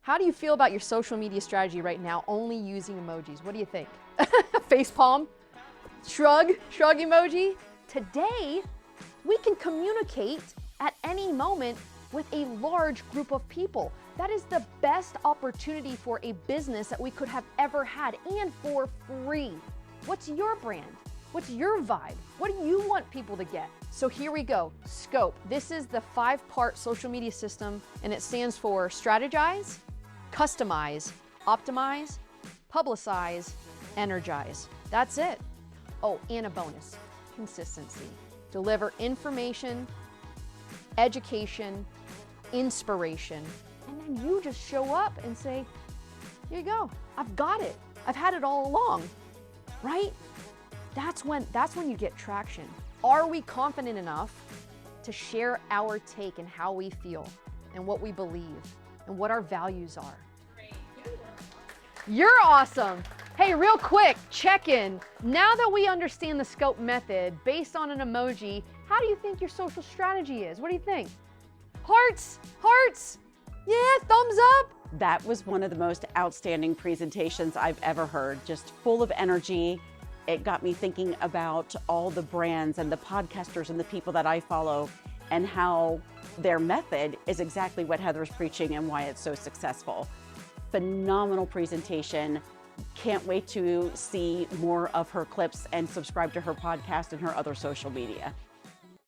How do you feel about your social media strategy right now, only using emojis? What do you think? Face palm? Shrug emoji? Today, we can communicate at any moment with a large group of people. That is the best opportunity for a business that we could have ever had, and for free. What's your brand? What's your vibe? What do you want people to get? So here we go, SCOPE. This is the 5-part social media system, and it stands for strategize, customize, optimize, publicize, energize. That's it. Oh, and a bonus, consistency. Deliver information, education, inspiration, and then you just show up and say, here you go, I've got it. I've had it all along, right? That's when you get traction. Are we confident enough to share our take and how we feel and what we believe and what our values are? You're awesome. Hey, real quick, check in. Now that we understand the SCOPE method based on an emoji, how do you think your social strategy is? What do you think? Hearts, hearts, yeah, thumbs up. That was one of the most outstanding presentations I've ever heard, just full of energy. It got me thinking about all the brands and the podcasters and the people that I follow and how their method is exactly what Heather's preaching and why it's so successful. Phenomenal presentation. Can't wait to see more of her clips and subscribe to her podcast and her other social media.